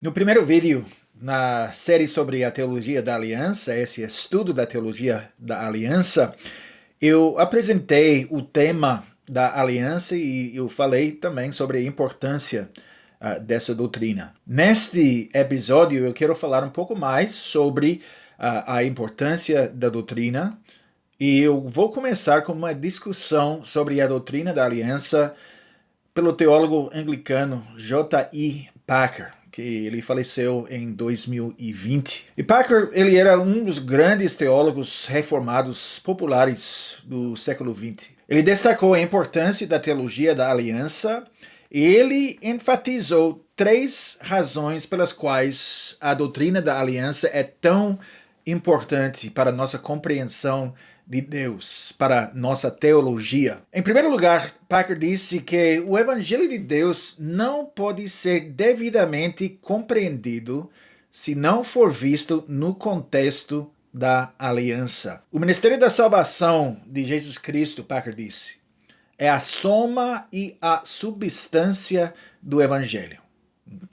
No primeiro vídeo, na série sobre a teologia da aliança, esse estudo da teologia da aliança, eu apresentei o tema da aliança e eu falei também sobre a importância dessa doutrina. Neste episódio, eu quero falar um pouco mais sobre a importância da doutrina e eu vou começar com uma discussão sobre a doutrina da aliança pelo teólogo anglicano J.I. Packer, que ele faleceu em 2020. E Packer, ele era um dos grandes teólogos reformados populares do século XX. Ele destacou a importância da teologia da aliança e ele enfatizou três razões pelas quais a doutrina da aliança é tão importante para a nossa compreensão de Deus, para nossa teologia. Em primeiro lugar, Packer disse que o Evangelho de Deus não pode ser devidamente compreendido se não for visto no contexto da aliança. O ministério da salvação de Jesus Cristo, Packer disse, é a soma e a substância do Evangelho.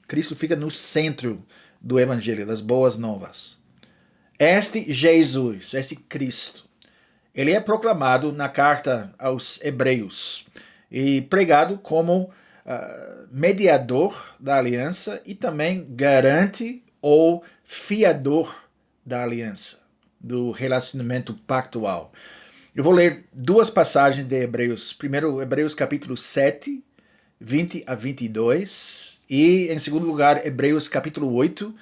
Cristo fica no centro do Evangelho, das boas novas. Este Jesus, este Cristo, ele é proclamado na carta aos Hebreus e pregado como mediador da aliança e também garante ou fiador da aliança, do relacionamento pactual. Eu vou ler duas passagens de Hebreus. Primeiro, Hebreus capítulo 7, 20 a 22. E, em segundo lugar, Hebreus capítulo 8,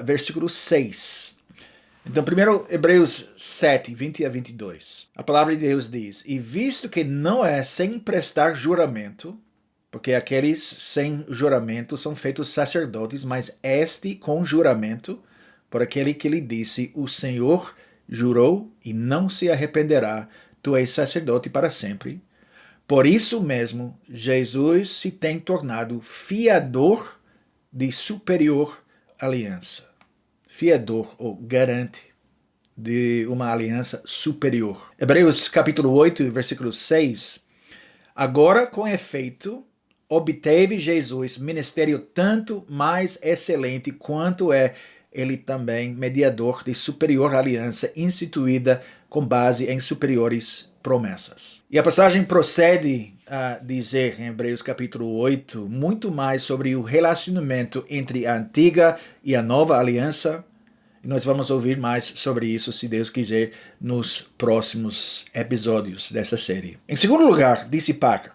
versículo 6. Então, primeiro, Hebreus 7, 20 a 22. A palavra de Deus diz: E visto que não é sem prestar juramento, porque aqueles sem juramento são feitos sacerdotes, mas este com juramento, por aquele que lhe disse: O Senhor jurou e não se arrependerá, tu és sacerdote para sempre. Por isso mesmo, Jesus se tem tornado fiador de superior aliança. Fiador ou garante de uma aliança superior. Hebreus capítulo 8, versículo 6. Agora, com efeito, obteve Jesus ministério tanto mais excelente quanto é ele também mediador de superior aliança instituída com base em superiores promessas. E a passagem procede a dizer em Hebreus capítulo 8 muito mais sobre o relacionamento entre a antiga e a nova aliança. E nós vamos ouvir mais sobre isso, se Deus quiser, nos próximos episódios dessa série. Em segundo lugar, disse Packer,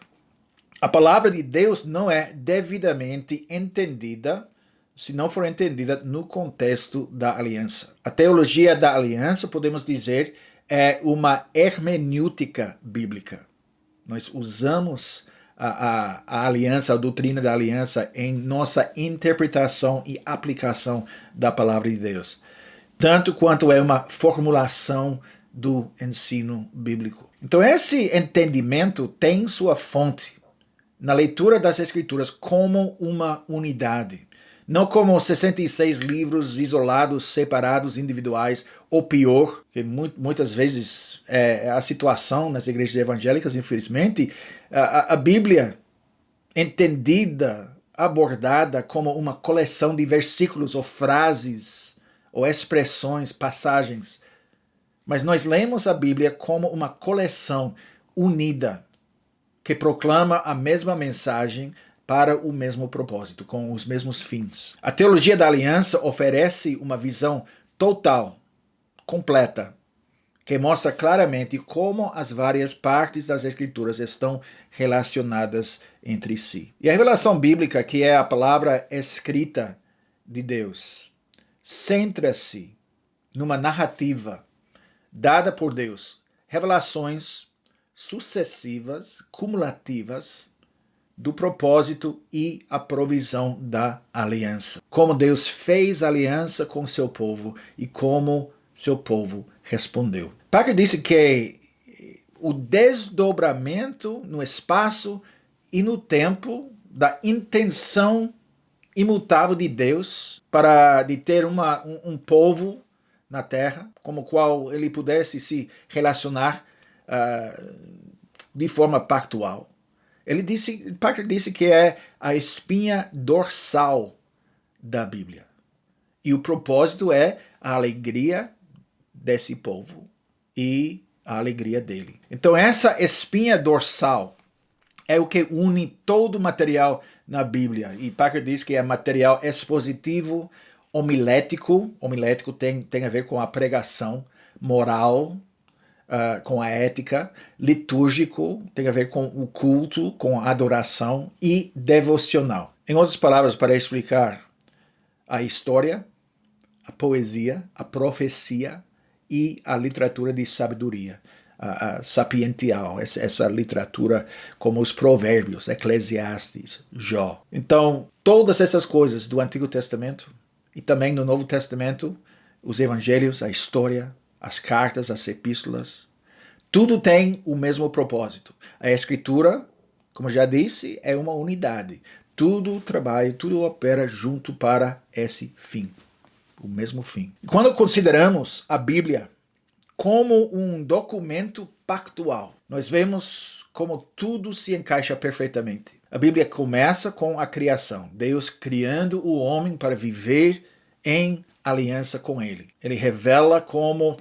a palavra de Deus não é devidamente entendida se não for entendida no contexto da aliança. A teologia da aliança, podemos dizer, é uma hermenêutica bíblica. Nós usamos a aliança, a doutrina da aliança em nossa interpretação e aplicação da palavra de Deus, tanto quanto é uma formulação do ensino bíblico. Então, esse entendimento tem sua fonte na leitura das Escrituras como uma unidade, não como 66 livros isolados, separados, individuais, ou pior, que muitas vezes é a situação nas igrejas evangélicas, infelizmente, a Bíblia entendida, abordada como uma coleção de versículos ou frases, ou expressões, passagens. Mas nós lemos a Bíblia como uma coleção unida, que proclama a mesma mensagem para o mesmo propósito, com os mesmos fins. A teologia da aliança oferece uma visão total, completa, que mostra claramente como as várias partes das Escrituras estão relacionadas entre si. E a revelação bíblica, que é a palavra escrita de Deus, centra-se numa narrativa dada por Deus, revelações sucessivas, cumulativas, do propósito e a provisão da aliança. Como Deus fez aliança com seu povo e como seu povo respondeu. Packer disse que o desdobramento no espaço e no tempo da intenção imutável de Deus de ter um povo na terra, como o qual ele pudesse se relacionar de forma pactual. Packer disse que é a espinha dorsal da Bíblia. E o propósito é a alegria desse povo e a alegria dele. Então essa espinha dorsal é o que une todo o material na Bíblia. E Packer diz que é material expositivo, homilético. Homilético tem a ver com a pregação moral, com a ética. Litúrgico tem a ver com o culto, com a adoração. E devocional. Em outras palavras, para explicar a história, a poesia, a profecia e a literatura de sabedoria. Sapiential, essa literatura como os provérbios, Eclesiastes, Jó. Então, todas essas coisas do Antigo Testamento e também no Novo Testamento, os evangelhos, a história, as cartas, as epístolas, tudo tem o mesmo propósito. A Escritura, como já disse, é uma unidade. Tudo trabalha, tudo opera junto para esse fim, o mesmo fim. Quando consideramos a Bíblia como um documento pactual, nós vemos como tudo se encaixa perfeitamente. A Bíblia começa com a criação, Deus criando o homem para viver em aliança com ele. Ele revela como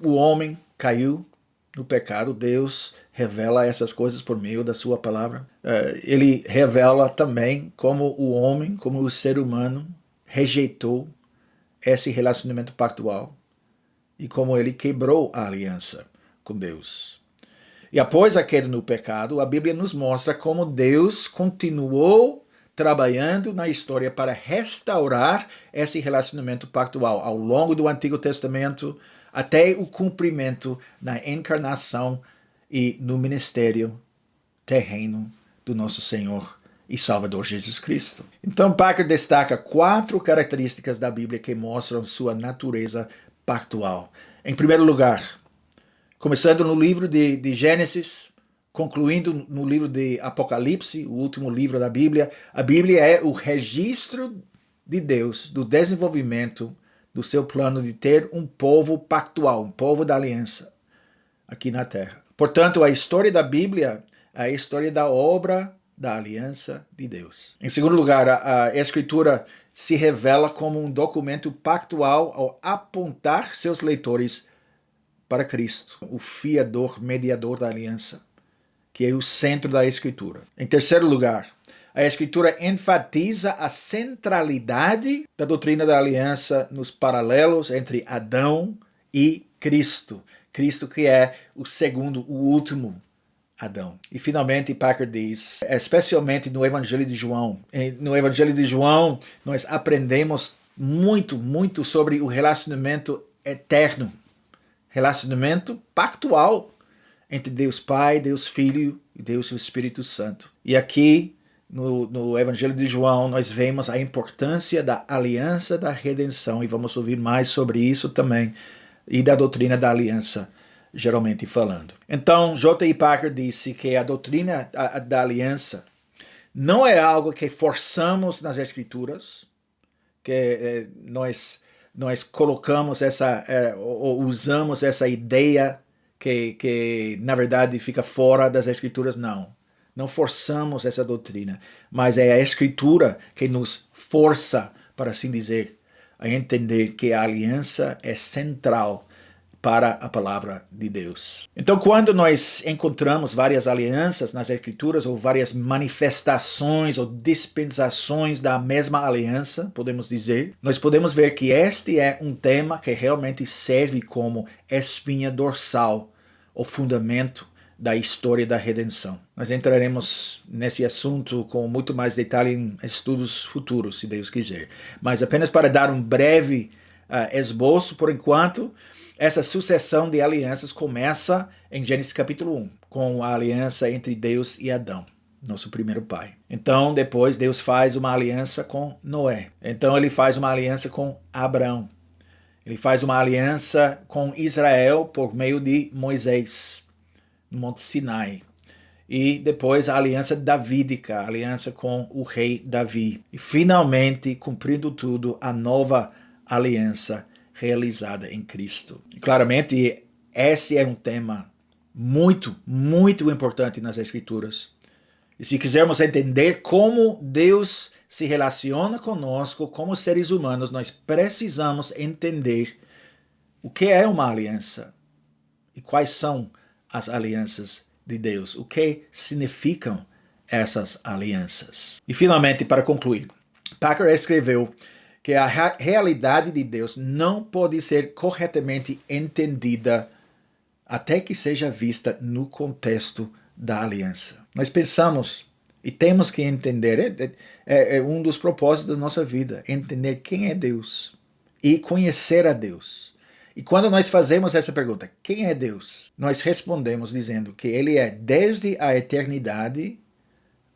o homem caiu no pecado, Deus revela essas coisas por meio da sua palavra. Ele revela também como o homem, como o ser humano, rejeitou esse relacionamento pactual e como ele quebrou a aliança com Deus. E após a queda no pecado, a Bíblia nos mostra como Deus continuou trabalhando na história para restaurar esse relacionamento pactual ao longo do Antigo Testamento até o cumprimento na encarnação e no ministério terreno do nosso Senhor e Salvador Jesus Cristo. Então, Packer destaca 4 características da Bíblia que mostram sua natureza pactual. Em primeiro lugar, começando no livro de Gênesis, concluindo no livro de Apocalipse, o último livro da Bíblia, a Bíblia é o registro de Deus, do desenvolvimento do seu plano de ter um povo pactual, um povo da aliança aqui na Terra. Portanto, a história da Bíblia é a história da obra da aliança de Deus. Em segundo lugar, a Escritura se revela como um documento pactual ao apontar seus leitores para Cristo, o fiador, mediador da aliança, que é o centro da Escritura. Em terceiro lugar, a Escritura enfatiza a centralidade da doutrina da aliança nos paralelos entre Adão e Cristo. Cristo que é o segundo, o último Adão. E finalmente, Packer diz, especialmente no Evangelho de João. No Evangelho de João, nós aprendemos muito sobre o relacionamento eterno, relacionamento pactual entre Deus Pai, Deus Filho e Deus Espírito Santo. E aqui, no Evangelho de João, nós vemos a importância da aliança da redenção, e vamos ouvir mais sobre isso também, e da doutrina da aliança, geralmente falando. Então, J.I. Packer disse que a doutrina da aliança não é algo que forçamos nas Escrituras, que nós colocamos ou usamos essa ideia que na verdade fica fora das Escrituras, não forçamos essa doutrina, mas é a Escritura que nos força, para assim dizer, a entender que a aliança é central para a palavra de Deus. Então, quando nós encontramos várias alianças nas Escrituras, ou várias manifestações ou dispensações da mesma aliança, podemos dizer, nós podemos ver que este é um tema que realmente serve como espinha dorsal, o fundamento da história da redenção. Nós entraremos nesse assunto com muito mais detalhe em estudos futuros, se Deus quiser. Mas apenas para dar um breve esboço, por enquanto, essa sucessão de alianças começa em Gênesis capítulo 1, com a aliança entre Deus e Adão, nosso primeiro pai. Então, depois, Deus faz uma aliança com Noé. Então, ele faz uma aliança com Abraão. Ele faz uma aliança com Israel por meio de Moisés, no Monte Sinai. E depois a aliança davídica, a aliança com o rei Davi. E finalmente, cumprindo tudo, a nova aliança realizada em Cristo. E claramente, esse é um tema muito importante nas Escrituras. E se quisermos entender como Deus se relaciona conosco como seres humanos, nós precisamos entender o que é uma aliança e quais são as alianças de Deus, o que significam essas alianças. E finalmente, para concluir, Packer escreveu que a realidade de Deus não pode ser corretamente entendida até que seja vista no contexto da aliança. Nós pensamos e temos que entender, é um dos propósitos da nossa vida, entender quem é Deus e conhecer a Deus. E quando nós fazemos essa pergunta, quem é Deus? Nós respondemos dizendo que Ele é desde a eternidade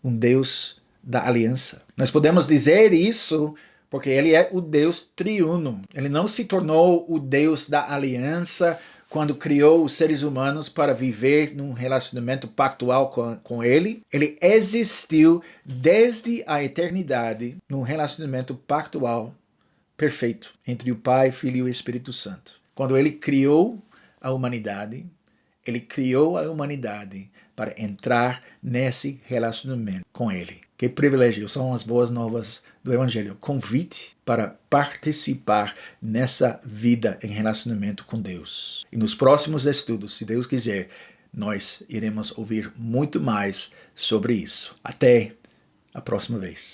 um Deus da aliança. Nós podemos dizer isso porque Ele é o Deus triuno. Ele não se tornou o Deus da aliança quando criou os seres humanos para viver num relacionamento pactual com Ele. Ele existiu desde a eternidade num relacionamento pactual perfeito entre o Pai, Filho e o Espírito Santo. Quando Ele criou a humanidade, Ele criou a humanidade para entrar nesse relacionamento com Ele. Que privilégio, são as boas novas do Evangelho. Convite para participar nessa vida em relacionamento com Deus. E nos próximos estudos, se Deus quiser, nós iremos ouvir muito mais sobre isso. Até a próxima vez.